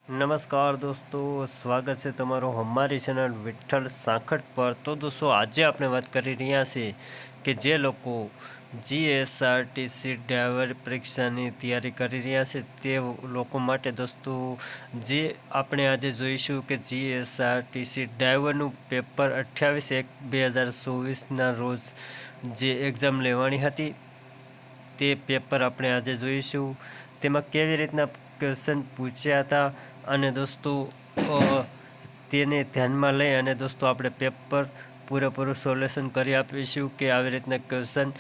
નમસ્કાર દોસ્તો, સ્વાગત છે તમારું અમારી ચેનલ વિઠ્ઠલ સાંખટ પર। તો દોસ્તો, આજે આપણે વાત કરી રહ્યા છીએ કે જે લોકો જીએસઆરટીસી ડ્રાઈવર પરીક્ષાની તૈયારી કરી રહ્યા છે તે લોકો માટે દોસ્તો જે આપણે આજે જોઈશું કે જીએસઆરટીસી ડ્રાઈવરનું પેપર 28/1/2024ના રોજ જે એક્ઝામ લેવાની હતી તે પેપર આપણે આજે જોઈશું। તેમાં કેવી રીતના ક્વેશ્ચન પૂછ્યા હતા અને દોસ્તો તેને ધ્યાનમાં લઈ અને દોસ્તો આપણે પેપર પૂરેપૂરું સોલ્યુશન કરી આપીશું કે આવી રીતના ક્વેશ્ચન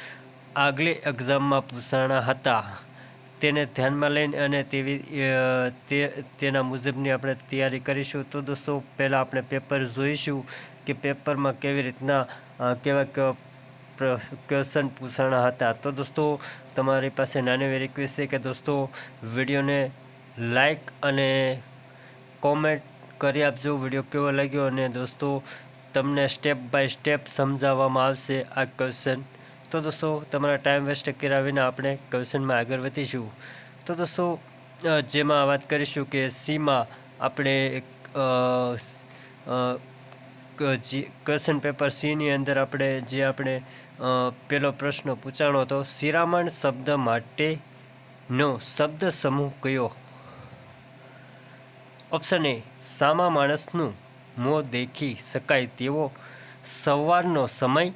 આગલી એક્ઝામમાં પૂછાણા હતા તેને ધ્યાનમાં લઈને અને તેના મુજબની આપણે તૈયારી કરીશું। તો દોસ્તો, પહેલાં આપણે પેપર જોઈશું કે પેપરમાં કેવી રીતના કેવા ક્વેશ્ચન પૂછાણા હતા। તો દોસ્તો, તમારી પાસે નાની એવી રિક્વેસ્ટ છે કે દોસ્તો વિડીયોને લાઈક અને કોમેન્ટ કરી આપજો વિડીયો કેવો લાગ્યો, અને દોસ્તો તમને સ્ટેપ બાય સ્ટેપ સમજાવવામાં આવશે આ ક્વેશ્ચન। તો દોસ્તો, તમારા ટાઈમ વેસ્ટ કર્યા વિના આપણે ક્વેશ્ચનમાં આગળ વધીશું। તો દોસ્તો, જેમાં વાત કરીશું કે સીમાં આપણે ક્વેશ્ચન પેપર સીની અંદર આપણે પહેલો પ્રશ્ન પૂછાણો હતો, શિરામણ શબ્દ માટેનો શબ્દ સમૂહ કયો? ઓપ્શન એ, સામા માણસનું મોં દેખી શકાય તેવો સવારનો સમય।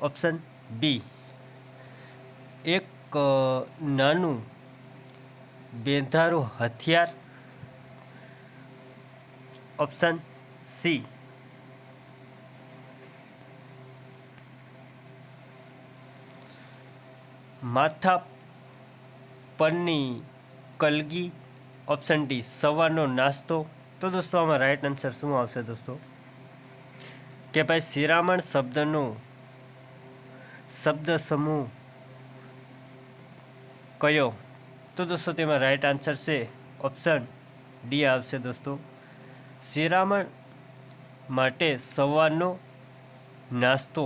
ઓપ્શન બી, એક નાનું બેધારું હથિયાર। ઓપ્શન સી, માથા પરની કલગી। ઓપ્શન ડી, સવારનો નાસ્તો। તો દોસ્તો, આમાં રાઈટ આન્સર શું આવશે દોસ્તો? કે ભાઈ શિરામણ શબ્દનો શબ્દ સમૂહ કયો? તો દોસ્તો, તેમાં રાઈટ આન્સર છે ઓપ્શન ડી આવશે દોસ્તો, શિરામણ માટે સવારનો નાસ્તો।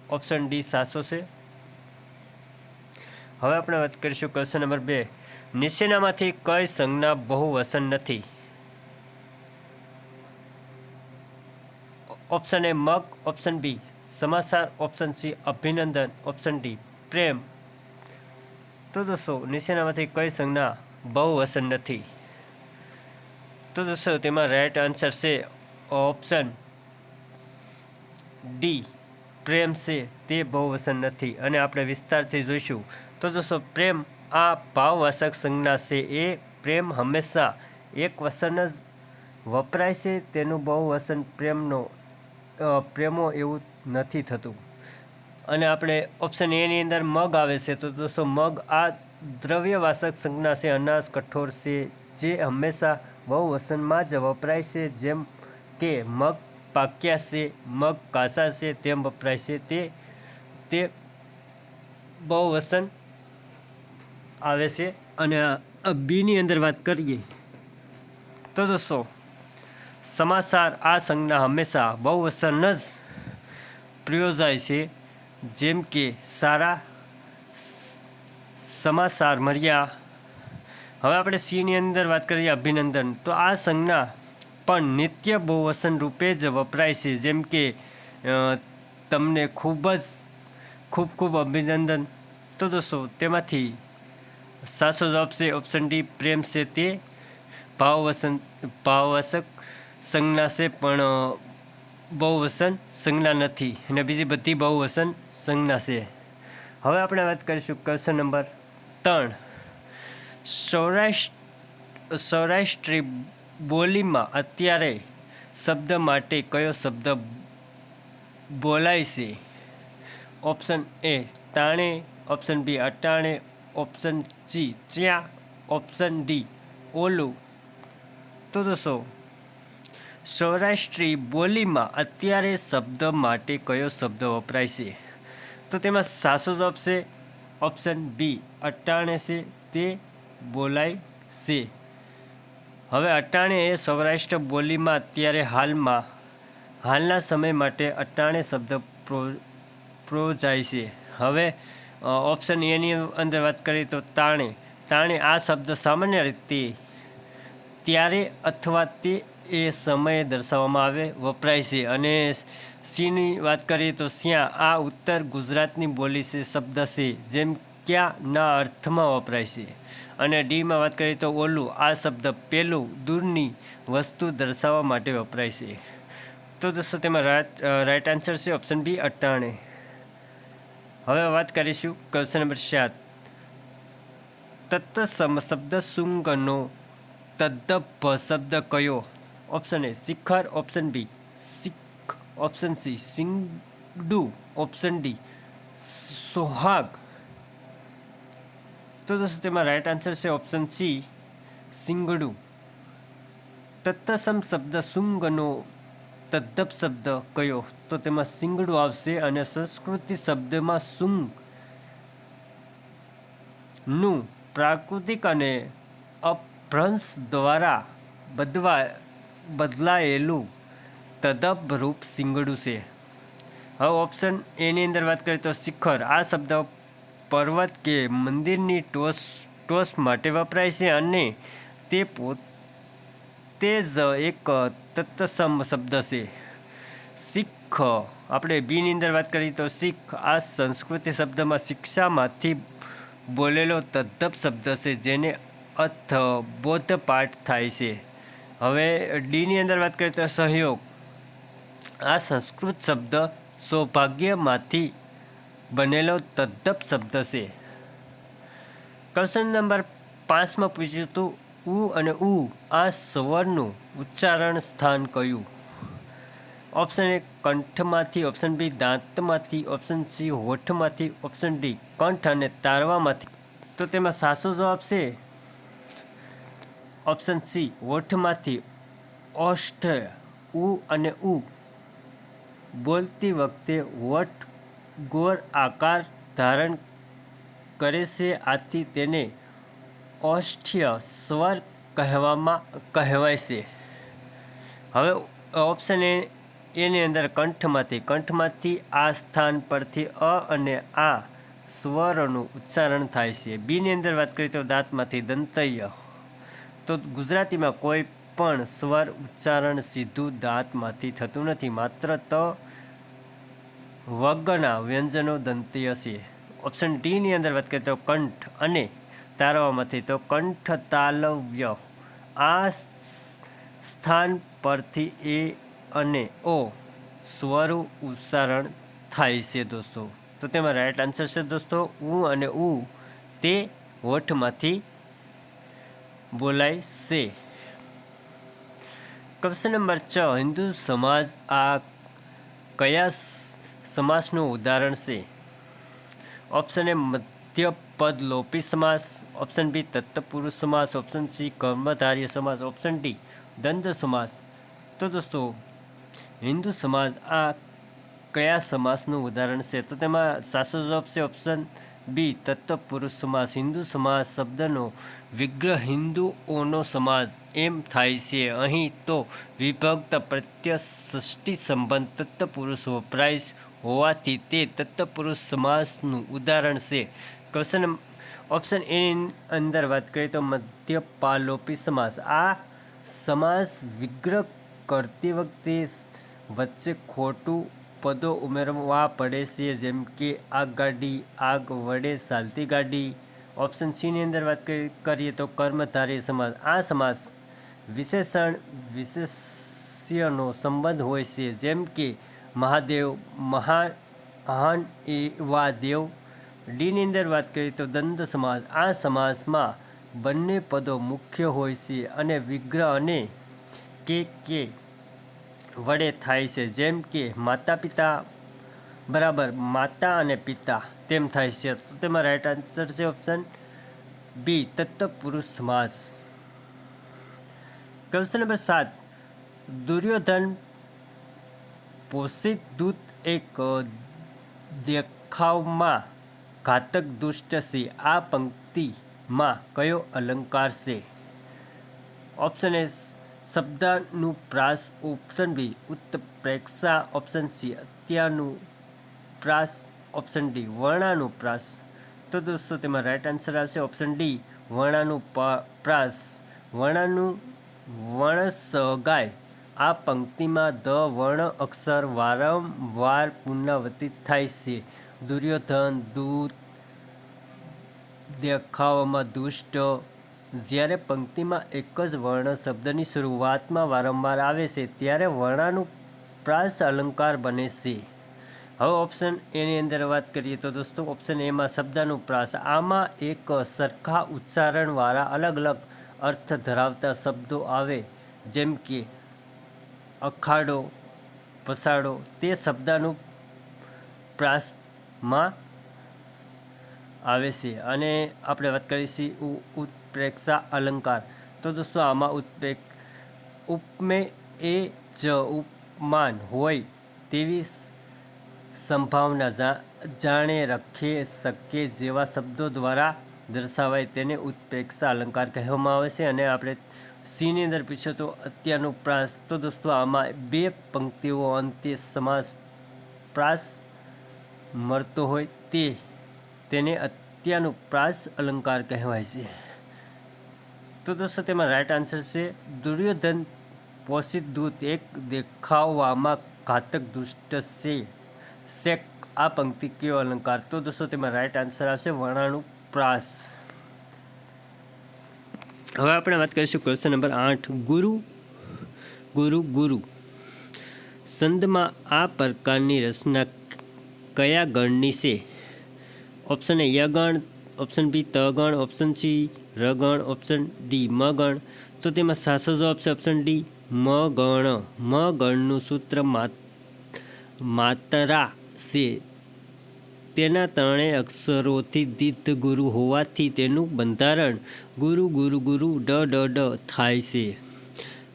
ઓપ્શન ડી સાચો છે। હવે આપણે વાત કરીશું ક્વેશ્ચન નંબર 2, નીચેનામાંથી કઈ સંજ્ઞા બહુવચન નથી? Option A mug. Option B સમાચાર। ઓપ્શન સી અભિનંદન। ઓપ્શન ડી પ્રેમ। તો દોસ્તો, નીચેનામાંથી કઈ સંજ્ઞા બહુવચન નથી? તો દોસ્તો, તેમાં રાઈટ આન્સર છે ઓપ્શન ડી પ્રેમ છે તે બહુવચન નથી, અને આપણે વિસ્તારથી જોઈશું। તો દોસ્તો, પ્રેમ આ ભાવવાચક સંજ્ઞા છે। એ પ્રેમ હંમેશા એક વચન જ વપરાય છે, તેનું બહુવચન પ્રેમો એવું નથી થતું। અને આપણે ઓપ્શન એની અંદર મગ આવે છે। તો દોસ્તો, મગ આ દ્રવ્યવાચક સંજ્ઞા છે, અનાજ કઠોળ છે જે હંમેશા બહુવચનમાં જ વપરાય છે, જેમ કે મગ પાક્યા છે, મગ કાચા છે તેમ વપરાય છે, તે બહુવચન આવે છે। અને બીની અંદર વાત કરીએ તો દોસ્તો, સમાચાર આ સંજ્ઞા હંમેશા બહુવચન જ પ્રયોજાય છે, જેમ કે સારા સમાચાર મળ્યા। હવે આપણે સીની અંદર વાત કરીએ અભિનંદન। તો આ સંજ્ઞા પણ નિત્ય બહુવચન રૂપે જ વપરાય છે, જેમ કે તમને ખૂબ અભિનંદન। તો દોસ્તો, તેમાંથી સાચો જવાબ છે ઓપ્શન ડી પ્રેમ છે તે ભાવવાચક સંજ્ઞા છે, પણ બહુવચન સંજ્ઞા નથી, અને બીજી બધી બહુવચન સંજ્ઞા છે। હવે આપણે વાત કરીશું ક્વેશ્ચન નંબર 3, સૌરાષ્ટ્રી બોલીમાં અત્યારે શબ્દ માટે કયો શબ્દ બોલાય છે? ઓપ્શન એ તાણે। ઓપ્શન બી અટાણે। Option C ચ્યાં। ઓપ્શન ડી ઓલું। તો દોસ્તો, સૌરાષ્ટ્રી બોલીમાં અત્યારે શબ્દ માટે કયો શબ્દ વપરાય છે? તો તેમાં સાચો જવાબ છે ઓપ્શન બી અટાણે છે તે બોલાય છે। હવે અટાણે એ સૌરાષ્ટ્ર બોલીમાં અત્યારે હાલના સમય માટે અટાણે શબ્દ પ્રયોજાય છે। હવે ઓપ્શન એની અંદર વાત કરીએ તો તાણે આ શબ્દ સામાન્ય રીતે ત્યારે અથવા તે એ સમયે દર્શાવવામાં આવે વપરાય છે. અને સીની વાત કરીએ તો સ્યાં આ ઉત્તર ગુજરાતની બોલી છે, શબ્દ છે, જેમ ક્યાં ના અર્થમાં વપરાય છે. અને ડીમાં વાત કરીએ તો ઓલું આ શબ્દ પેલું દૂરની વસ્તુ દર્શાવવા માટે વપરાય છે. તો દોસ્તો તેમાં રાઈટ આન્સર છે ઓપ્શન બી 98. હવે વાત કરીશું ક્વેશ્ચન નંબર 7. તત્સમ શબ્દ શુંગનો તદ્દભ શબ્દ કયો? ઓપ્શન એ શિખર, ઓપ્શન બી શીખ, ઓપ્શન સી સિંગડુ, ઓપ્શન ડી સોહાગ. તો દોસ્તો તેમાં રાઈટ આન્સર છે ઓપ્શન સી સિંગડુ. તત્સમ શબ્દ શુંગનો તદ્દભ શબ્દ કયો? તો તેમાં સિંગડું આવશે. અને સંસ્કૃતિ શબ્દમાં શુંગ નું પ્રાકૃતિક અને અપભ્રંશ દ્વારા બદલાયેલું તદ્દભ રૂપ સિંગડું છે. હવે ઓપ્શન એની અંદર વાત કરીએ તો શિખર આ શબ્દ પર્વત કે મંદિરની ટોચ માટે વપરાય છે. અને તે પોતે જ એક તત્સમ શબ્દ છે. શીખ આપણે બીની અંદર વાત કરીએ તો શીખ આ સંસ્કૃતિ શબ્દમાં શિક્ષામાંથી બોલેલો તદ્દભ શબ્દ છે, જેને અર્થ બોધપાઠ થાય છે. હવે ડીની અંદર વાત કરીએ તો સહયોગ આ સંસ્કૃત શબ્દ સૌભાગ્યમાંથી બનેલો તદ્દભ શબ્દ છે. ક્વેશ્ચન નંબર 5માં પૂછ્યું હતું ઉ અને ઉ આ સ્વરનું ઉચ્ચારણ સ્થાન કયું? Option A કંઠમાંથી, option B દાંતમાંથી, option C હોઠમાંથી, option D કંઠ અને તારવામાંથી. તો તેમાં સાચો જવાબ છે ઓપ્શન સી હોઠમાંથી. ઓષ્ઠ ઉ અને ઉ બોલતી વખતે હોઠ ગોળ આકાર ધારણ કરે છે, આથી તેને ઓષ્ઠ્ય સ્વર કહેવાય છે. હવે ઓપ્શન એની અંદર કંઠમાંથી આ સ્થાન પરથી અ અને આ સ્વરોનું ઉચ્ચારણ થાય છે. બીની અંદર વાત કરીએ તો દાંતમાંથી દંતય. તો ગુજરાતીમાં કોઈ પણ સ્વર ઉચ્ચારણ સીધું દાંતમાંથી થતું નથી, માત્ર ત વગના વ્યંજનો દંતય છે. ઓપ્શન ડીની અંદર વાત કરીએ તો કંઠ અને તારવામાંથી. તો કંઠ તાલવ્ય આ સ્થાન પરથી એ અને ઓ સ્વરું ઉચ્ચારણ થાય છે દોસ્તો. તો તેમાં રાઈટ આન્સર છે દોસ્તો ઉ અને ઉ તે હોઠમાંથી બોલાય છે. ક્વેશ્ચન નંબર 6 હિન્દુ સમાજ આ કયા સમાસનું ઉદાહરણ છે? ઓપ્શન એ મધ્યપદ લોપી સમાસ, ઓપ્શન બી તત્પુરુષ સમાસ, ઓપ્શન સી કર્મધારય સમાસ, ઓપ્શન ડી દ્વંદ્વ સમાસ. તો દોસ્તો હિન્દુ સમાજ આ કયા સમાસનું ઉદાહરણ છે? તો તેમાં સાચો જવાબ છે ઓપ્શન બી તત્પુરુષ સમાસ. હિન્દુ સમાજ શબ્દનો વિગ્રહ હિન્દુઓનો સમાજ એમ થાય છે. અહીં તો વિભક્ત પ્રત્યય ષષ્ઠી સંબંધ તત્પુરુષ વપરાય હોવાથી તે તત્પુરુષ સમાસનું ઉદાહરણ છે. ક્વેશ્ચન ઓપ્શન એની અંદર વાત કરીએ તો મધ્યપાલોપી સમાસ આ સમાસ વિગ્રહ કરતી વખતે વચ્ચે ખોટું પદો ઉમેરવા પડે છે, જેમ કે આગગાડી, આગ વડે ચાલતી ગાડી. ઓપ્શન સીની અંદર વાત કરીએ તો કર્મધારય સમાસ આ સમાસ વિશેષણ વિશેષ્યનો સંબંધ હોય છે, જેમ કે મહાદેવ, મહાન એવા દેવ. ડીની અંદર વાત કરીએ તો દ્વંદ્વ સમાસ આ સમાસમાં બંને પદો મુખ્ય હોય છે અને વિગ્રહ અને કે વડે થાય છે, જેમ કે માતા પિતા બરાબર માતા અને પિતા તેમ થાય છે. તો તેમાં રાઈટ આન્સર છે ઓપ્શન બી તત્પુરુષ સમાસ. ક્વેશ્ચન નંબર 7 દુર્યોધન પોષિત દૂત એક દેખાવમાં ઘાતક દુષ્ટ છે. આ પંક્તિમાં કયો અલંકાર છે? Option A શબ્દાનુપ્રાસ, option B ઉત્પ્રેક્ષા, option C અત્યાનુપ્રાસ, option D વર્ણાનુપ્રાસ. તો દોસ્તો તેમાં રાઈટ આન્સર આવશે ઓપ્શન ડી વર્ણાનુપ્રાસ. વણસગાય આ પંક્તિમાં ધ વર્ણ અક્ષર વારંવાર પુનરાવર્તિત થાય છે. દુર્યોધન દૂત, દેખાવમાં દુષ્ટ. જ્યારે પંક્તિમાં એક જ વર્ણ શબ્દની શરૂઆતમાં વારંવાર આવે છે ત્યારે વર્ણાનુપ્રાસ અલંકાર બને છે. હવે ઓપ્શન એની અંદર વાત કરીએ તો દોસ્તો ઓપ્શન એમાં શબ્દાનુપ્રાસ. આમાં એક સરખા ઉચ્ચારણવાળા અલગ અલગ અર્થ ધરાવતા શબ્દો આવે, જેમ કે અખાડો, પસાડો, તે શબ્દાનુપ્રાસમાં આવે છે. અને આપણે વાત કરીશું ઉત્પ્રેક્ષા અલંકાર. તો દોસ્તો આમાં ઉપમેય એ જ ઉપમાન હોય તેવી સંભાવના જાણે રખે શકે જેવા શબ્દો દ્વારા દર્શાવાય તેને ઉત્પ્રેક્ષા અલંકાર કહેવામાં આવે છે. અને આપણે સીની અંદર પૂછ્યો તો અત્યાનુપ્રાસ. તો દોસ્તો આમાં બે પંક્તિઓ અંતે સમાસ પ્રાસ મળતો હોય તેને અત્યાનુપ્રાસ અલંકાર કહેવાય છે. તો દોસ્તો તેમાં રાઈટ આન્સર છે દુર્યોધન પોષિત દૂત એક દેખાવમાં ઘાતક દુષ્ટ છે. શેક આ પંક્તિ કયો અલંકાર? તો દોસ્તો તેમાં રાઈટ આન્સર આવશે વર્ણાનુપ્રાસ. હવે આપણે વાત કરીશું ક્વેશ્ચન નંબર 8. ગુરુ ગુરુ ગુરુ છંદમાં આ પ્રકારની રચના કયા ગણની છે? Option A યગણ, option B તગણ, option C રગણ, option D મગણ. તો તેમાં સાચો જવાબ છે ઓપ્શન ડી મગણ. મગણનું સૂત્ર માતરા છે. તેના ત્રણેય અક્ષરોથી દીર્ઘ ગુરુ હોવાથી તેનું બંધારણ ગુરુ ગુરુ ગુરુ ડ ડ ડ થાય છે.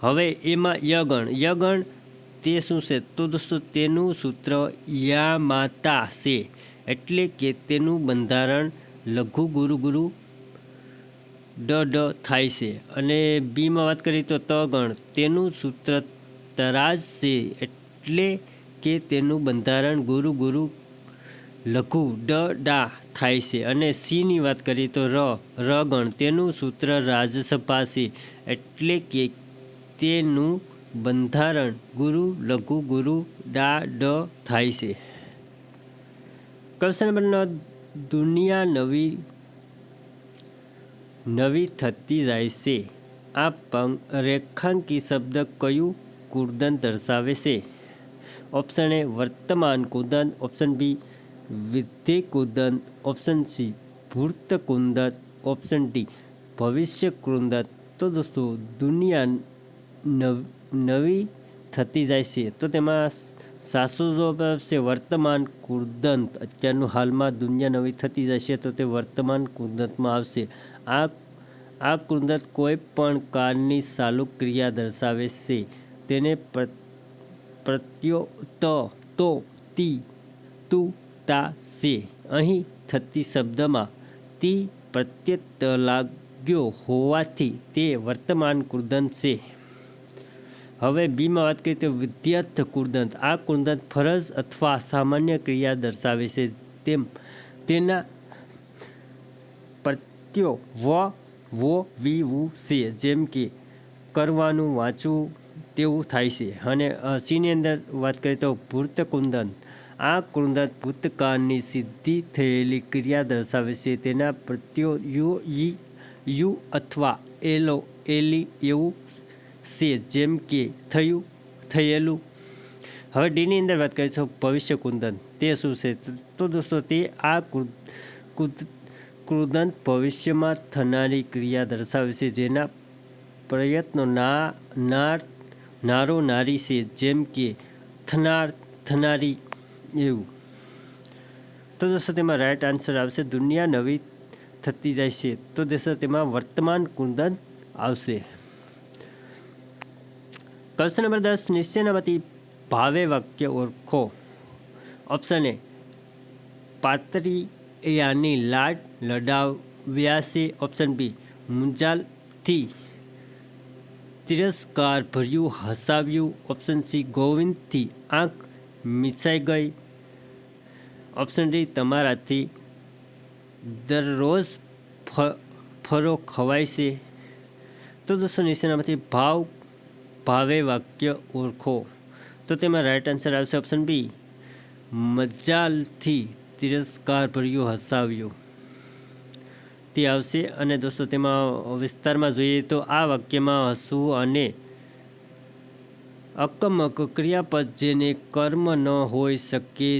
હવે એમાં યગણ. યગણ તે શું છે? તો દોસ્તો તેનું સૂત્ર યામાતા છે, એટલે કે તેનું બંધારણ લઘુ ગુરુ ગુરુ ડ ડ થાય છે. અને બીમાં વાત કરીએ તો તગણ. તેનું સૂત્ર તરાજ છે, એટલે કે તેનું બંધારણ ગુરુ ગુરુ લઘુ ડ ડા થાય છે. અને સીની વાત કરીએ તો રગણ. તેનું સૂત્ર રાજસભા છે, એટલે કે તેનું બંધારણ ગુરુ લઘુ ગુરુ ડા ડ થાય છે. Question number 9. દુનિયા નવી થતી જાય છે. આ રેખાંકી શબ્દ કયું કૃદંત દર્શાવે છે? ઓપ્શન એ વર્તમાન કૃદંત, ઓપ્શન બી વિધિ કૃદંત, ઓપ્શન સી ભૂત કૃદંત, ઓપ્શન ડી ભવિષ્ય કૃદંત. તો દોસ્તો દુનિયા નવી થતી જાય છે, તો તેમાં સાચો જવાબ આવશે વર્તમાન કૃદંત. અત્યારનું હાલમાં દુનિયા નવી થતી જાય છે, તો તે વર્તમાન કૃદંતમાં આવશે. આ કૃદંત કોઈ પણ કાળની ચાલુ ક્રિયા દર્શાવે છે. તેને પ્રત્યો તો તી તું તા છે. અહીં થતી શબ્દમાં તી પ્રત્યય લાગ્યો હોવાથી તે વર્તમાન કૃદંત છે. હવે બીમાં વાત કરીએ તો વિધ્યર્થ કૃદંત. આ કૃદંત ફરજ અથવા સામાન્ય ક્રિયા દર્શાવે છે. તેના પ્રત્યો વો વી વુ છે, જેમ કે કરવાનું, વાંચવું તેવું થાય છે. અને સીની અંદર વાત કરીએ તો ભૂત કૃદંત. આ કૃદંત ભૂતકાળની સિદ્ધિ થયેલી ક્રિયા દર્શાવે છે. તેના પ્રત્યો યુ અથવા એલી એવું છે, જેમ કે થયું, થયેલું. હવે ડીની અંદર વાત કરીએ તો ભવિષ્ય કૃદંત. તે શું છે? તો દોસ્તો તે આ કૃદંત ભવિષ્યમાં થનારી ક્રિયા દર્શાવે છે, જેના પ્રયત્નો નારો નારી છે, જેમ કે થનાર, થનારી એવું. તો દોસ્તો તેમાં રાઈટ આન્સર આવશે દુનિયા નવી થતી જાય છે. તો દોસ્તો તેમાં વર્તમાન કૃદંત આવશે. Question number 10. નીચેનામાંથી ભાવે વાક્ય ઓળખો. ઓપ્શન એ પાતળિયાની લાડ લડાવ્યા છે, ઓપ્શન બી મુંજાલથી તિરસ્કાર ભર્યું હસાવ્યું, ઓપ્શન સી ગોવિંદથી આંખ મીચાઈ ગઈ, ઓપ્શન ડી તમારાથી દરરોજ ફરો ખવાય છે, તો દોસ્તો નીચેનામાંથી ભાવ ભાવે વાક્ય ઓળખો. તો તેમાં રાઈટ આન્સર આવશે ઓપ્શન બી, મજાલથી તિરસ્કારભર્યું હસાવ્યું, તે આવશે. અને દોસ્તો તેમાં વિસ્તારમાં જોઈએ તો આ વાક્યમાં હસવું અને અકમક ક્રિયાપદ જેને કર્મ ન હોઈ શકે,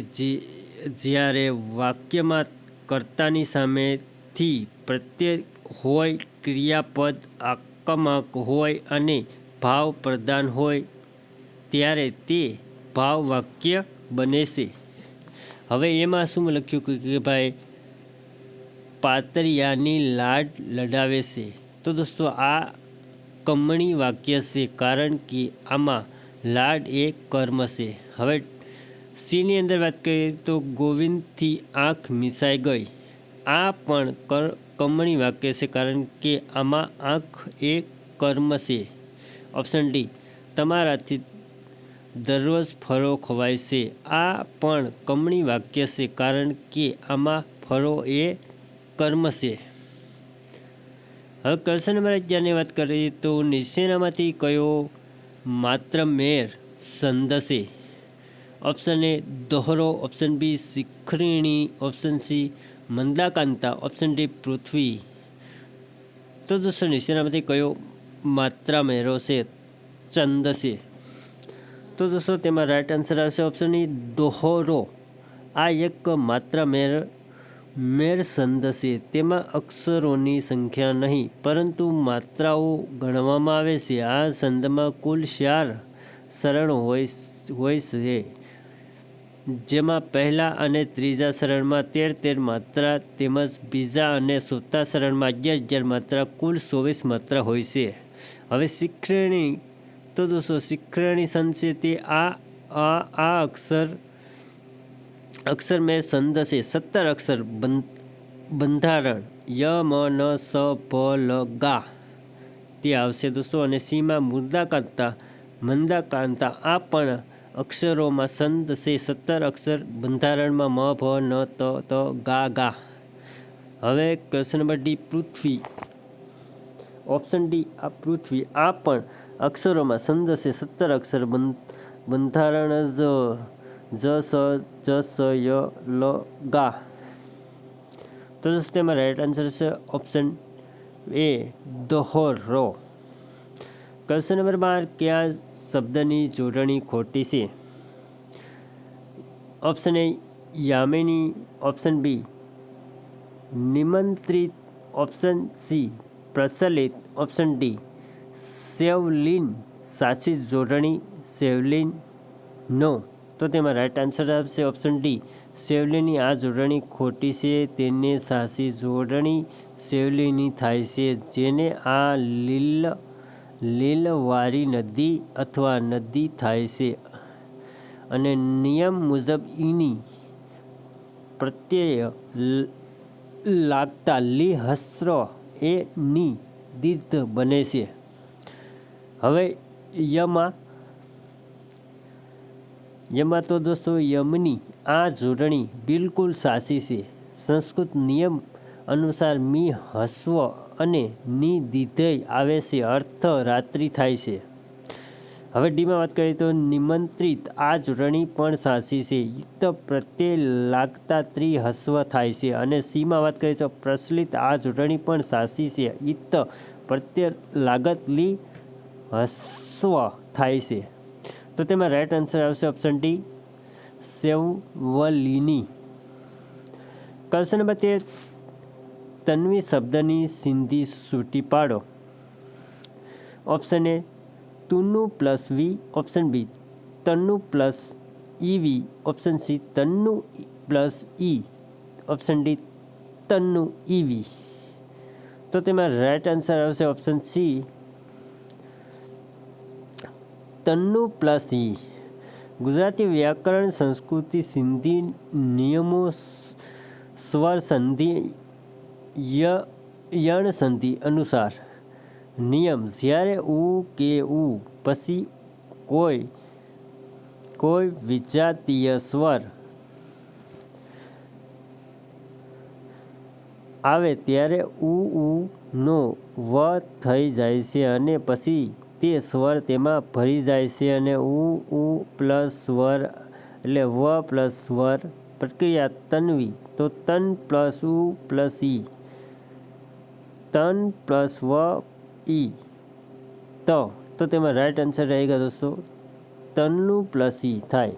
જ્યારે વાક્યમાં કર્તાની સામેથી પ્રત્યય હોય, ક્રિયાપદ આકમક હોય અને ભાવ પ્રધાન હોય ત્યારે તે ભાવ વાક્ય બને છે. હવે એમાં શું લખ્યું કે ભાઈ પાતળિયાની લાડ લડાવે છે. તો દોસ્તો આ કમણી વાક્ય છે, કારણ કે આમાં લાડ એ કર્મ છે. હવે સીની અંદર વાત કરીએ તો ગોવિંદથી આંખ મિસાઈ ગઈ. આ પણ કમણી વાક્ય છે, કારણ કે આમાં આંખ એ કર્મ છે. ઓપ્શન ડી, તમારાથી દરરોજ ફળો ખવાય છે. આ પણ કમણી વાક્ય છે, કારણ કે આમાં ફળો એ કર્મ છે. હવે ક્વેશ્ચન નંબર 11ની વાત કરીએ તો નીચેનામાંથી કયો માત્ર મેર સંદ છે? Option A દોહરો, option B શિખરિણી, option C મંદાકાંતા, option D પૃથ્વી. તો દોસ્તો નીચેનામાંથી કયો માત્રા મેરો છે? ચંદ છે. તો દોસ્તો તેમાં રાઈટ આન્સર આવશે ઓપ્શન ઈ દોહરો. આ એક માત્રા મેર સંદ છે. તેમાં અક્ષરોની સંખ્યા નહીં પરંતુ માત્રાઓ ગણવામાં આવે છે. આ સંદમાં કુલ 4 ચરણ હોય છે, જેમાં પહેલા અને ત્રીજા ચરણમાં 13 માત્રા તેમજ બીજા અને ચોથા ચરણમાં 11 માત્રા, કુલ 24 માત્રા હોય છે. હવે શિખરિણી, તો દોસ્તો શિખરિણી સંદ છે તે આ અક્ષર મેર સંદ છે. 17 અક્ષર બંધારણ ય મ ન સ ભ લ ગા તે આવશે દોસ્તો. અને સીમાં મંદાકાંતા આ પણ અક્ષરોમાં સંદ છે. 17 અક્ષર બંધારણમાં મ ભ ન ત ત ગા. હવે ક્વેશ્ચન નંબર ડી પૃથ્વી. ઓપ્શન ડી આ પૃથ્વી. આ પણ અક્ષરોમાં સંદ છે. 17 અક્ષર બંધારણ જ સ જ સ ય લ ગા. તો દોસ્તો તેમાં રાઈટ આન્સર છે ઓપ્શન એ દોહરો. ક્વેશ્ચન નંબર 12, કયા શબ્દની જોડણી ખોટી છે? Option A Yamini, option B નિમંત્રિત, option C પ્રચલિત, ઓપ્શન ડી સેવલીન. સાચી જોડણી સેવલીન નો. તો તેમાં રાઈટ આન્સર આવશે ઓપ્શન ડી સેવલીની. આ જોડણી ખોટી છે. તેને સાચી જોડણી સેવલીની થાય છે, જેને આ લીલવારી નદી અથવા નદી થાય છે. અને નિયમ મુજબ ઈની પ્રત્યય લાગતા લી હસ્ર એ ની દીર્ઘ બને છે. હવે યમાં તો દોસ્તો યમની આ જોડણી બિલકુલ સાચી છે. સંસ્કૃત નિયમ અનુસાર મી હસ્વ અને ની દીર્ઘ આવે છે, અર્થ રાત્રિ થાય છે. હવે ડીમાં વાત કરીએ તો નિમંત્રિત આ જોડણી પણ સાચી છે. ઈત પ્રત્યય લાગતા ત્રિ હસ્વ થાય છે. અને સીમાં વાત કરીએ તો પ્રચલિત આ જોડણી પણ સાચી છે. ઈત પ્રત્યય લાગત લી હસ્વ થાય છે. તો તેમાં રાઈટ આન્સર આવશે option D સેવલીની. Question number 13, Tanvi શબ્દની સિંધી સૂટી પાડો. Option A તુન્નુ plus V, option B તન્નુ plus EV, option C તન્નુ plus E, option D તન્નુ EV. તો તેમાં રાઈટ આન્સર આવશે ઓપ્શન સી તન્નુ પ્લસ ઈ. ગુજરાતી વ્યાકરણ સંસ્કૃતિ સિંધી નિયમો સ્વર સંધિ યણ સંધિ અનુસાર નિયમ જ્યારે ઉ કે ઉ પછી કોઈ વિજાતીય સ્વર આવે ત્યારે ઉ નો વ થઈ જાય છે અને પછી તે સ્વર તેમાં ભરી જાય છે અને ઉ પ્લસ સ્વર એટલે વ પ્લસ સ્વર પ્રક્રિયા તન્વી. તો તન પ્લસ ઉ પ્લસ ઈ, તન પ્લસ વ ઈ તો તેમાં રાઈટ આન્સર रहेगा દોસ્તો તનનું પ્લસ ઈ થાય.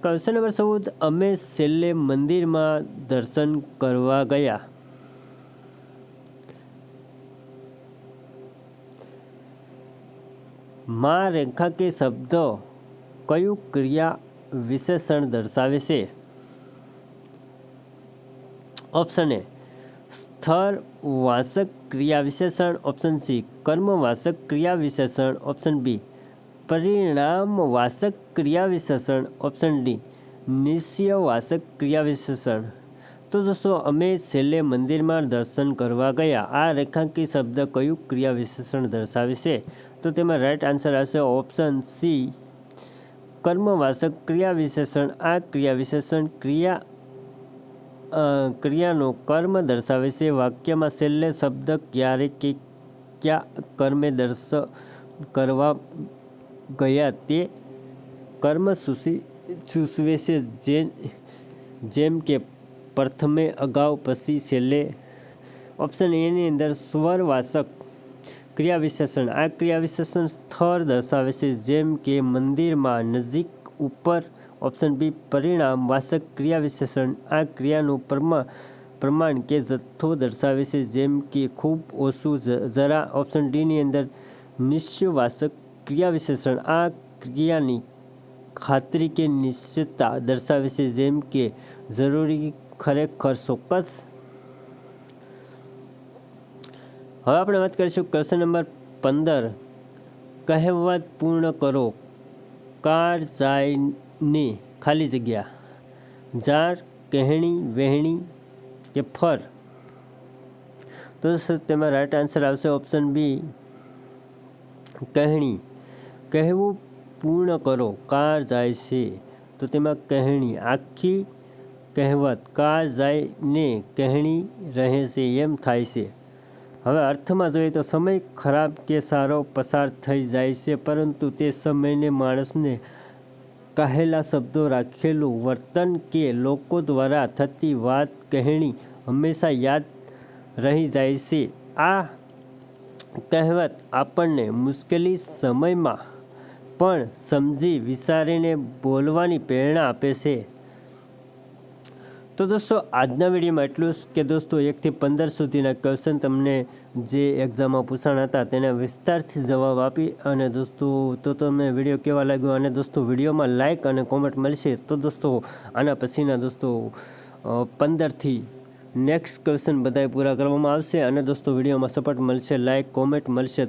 ક્વેશ્ચન નંબર 14, અમે છેલ્લે મંદિરમાં દર્શન કરવા ગયા. માં રેખા કે શબ્દ કયું ક્રિયા વિશેષણ દર્શાવે છે? ઓપ્શન એ સ્થળ વાચક ક્રિયા વિશેષણ, ઓપ્શન સી કર્મવાચક ક્રિયા વિશેષણ, ઓપ્શન બી પરિણામ વાચક ક્રિયા વિશેષણ, ઓપ્શન ડી નિશ્ચયવાચક ક્રિયા વિશેષણ. તો દોસ્તો અમે છેલ્લે મંદિરમાં દર્શન કરવા ગયા. આ રેખાંકિત શબ્દ કયું ક્રિયા વિશેષણ દર્શાવે છે? તો તેમાં રાઈટ આન્સર આવશે ઓપ્શન સી કર્મવાચક ક્રિયા વિશેષણ. આ ક્રિયા વિશેષણ ક્રિયાનો કર્મ દર્શાવે છે. વાક્યમાં છેલ્લે શબ્દ ક્યારે કે કયા કર્મે કરવા ગયા તે કર્મ સૂચવે છે, જેમ કે પ્રથમે, અગાઉ, પછી, છેલ્લે. ઓપ્શન એની અંદર સ્વરવાચક ક્રિયા વિશેષણ. આ ક્રિયા વિશેષણ સ્થળ દર્શાવે છે, જેમ કે મંદિરમાં, નજીક, ઉપર. ઓપ્શન બી પરિણામ વાચક ક્રિયા વિશેષણ. આ ક્રિયાનું પ્રમાણ કે જથ્થો દર્શાવે છે, જેમ કે ખૂબ, ઓછું, જરા. ઓપ્શન ડીની અંદર નિશ્ચયવાચક ક્રિયા વિશેષણ. આ ક્રિયાની ખાતરી કે નિશ્ચિતતા દર્શાવે છે, જેમ કે જરૂરી, ખરેખર, ચોક્કસ. હવે આપણે વાત કરીશું ક્વેશ્ચન નંબર 15, કહેવત પૂર્ણ કરો. કાર જાય ને ખાલી જગ્યા જાર, કહેણી, વહેણી કે ફર. તો તેમાં રાઈટ આન્સર આવશે ઓપ્શન બી કહેણી. કહેવું પૂર્ણ કરો. કાર જાય છે તો તેમાં કહેણી. આખી કહેવત કાર જાય ને કહેણી રહે છે એમ થાય છે. હવે અર્થમાં જોઈએ તો સમય ખરાબ કે સારો પસાર થઈ જાય છે, પરંતુ તે સમયને માણસને કહેલા શબ્દો, રાખેલું વર્તન કે લોકો દ્વારા થતી વાત, કહેણી હંમેશા યાદ રહી જાય છે. આ કહેવત આપણને મુશ્કેલી સમયમાં પણ સમજી વિચારીને બોલવાની પ્રેરણા આપે છે. તો દોસ્તો આજના વિડીયોમાં એટલું જ કે દોસ્તો 1 થી 15 સુધીના ક્વેશ્ચન તમને જે એક્ઝામમાં પૂછાણા હતા તેના વિસ્તારથી જવાબ આપી. અને દોસ્તો તો તમને વિડીયો કેવા લાગ્યો, અને દોસ્તો વિડીયોમાં લાઇક અને કોમેન્ટ મળશે તો દોસ્તો આના પછીના દોસ્તો 15 થી નેક્સ્ટ ક્વેશ્ચન બધાય પૂરા કરવામાં આવશે. અને દોસ્તો વિડીયોમાં સપોર્ટ મળશે, લાઇક કોમેન્ટ મળશે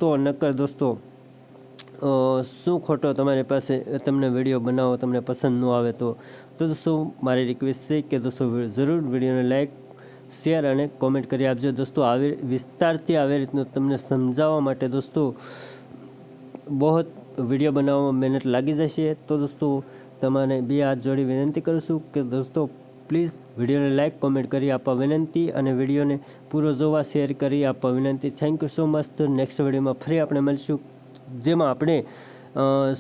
તો નકર દોસ્તો શું ખોટો તમારી પાસે તમને વિડીયો બનાવો તમને પસંદ ન આવે તો દોસ્તો મારી રિક્વેસ્ટ છે કે દોસ્તો જરૂર વિડીયોને લાઇક, શેર અને કોમેન્ટ કરી આપજો. દોસ્તો આવી વિસ્તારથી આવી રીતનું તમને સમજાવવા માટે દોસ્તો બહુ વિડીયો બનાવવામાં મહેનત લાગી જશે. તો દોસ્તો તમારે બે હાથ જોડી વિનંતી કરું છું કે દોસ્તો પ્લીઝ વિડીયોને લાઇક કોમેન્ટ કરી આપવા વિનંતી, અને વિડીયોને પૂરો જોવા શેર કરી આપવા વિનંતી. Thank you so much. તો નેક્સ્ટ વિડીયોમાં ફરી આપણે મળીશું, જેમાં આપણે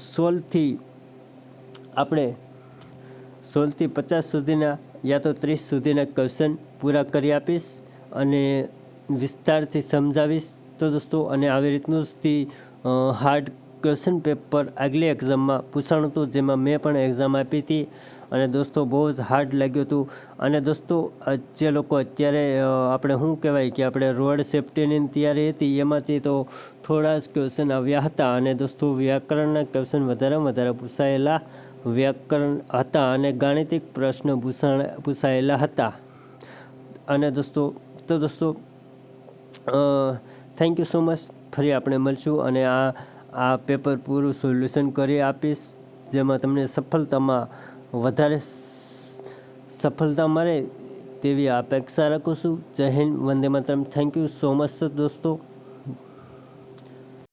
16 થી 50 સુધીના યા તો 30 સુધીના ક્વેશ્ચન પૂરા કરી આપીશ અને વિસ્તારથી સમજાવીશ. તો દોસ્તો અને આવી રીતનું જ હાર્ડ ક્વેશ્ચન પેપર આગલી એક્ઝામમાં પૂછાણું હતું, જેમાં મેં પણ એક્ઝામ આપી હતી અને દોસ્તો બહુ જ હાર્ડ લાગ્યું હતું. અને દોસ્તો જે લોકો અત્યારે આપણે શું કહેવાય કે આપણે રોડ સેફ્ટીની તૈયારી હતી એમાંથી તો થોડા જ ક્વેશ્ચન આવ્યા હતા. અને દોસ્તો વ્યાકરણના ક્વેશ્ચન વધારે પૂછાયેલા વ્યાકરણ હતા અને ગાણિતિક પ્રશ્ન પૂછાયેલા હતા. અને દોસ્તો થેન્ક યુ સો મચ. ફરી આપણે મળશું અને આ પેપર પૂરું સોલ્યુશન કરી આપીશ, જેમાં તમને વધારે સફળતા મળે તેવી અપેક્ષા રાખું છું. જય Hind, Vande Mataram. Thank you so much દોસ્તો.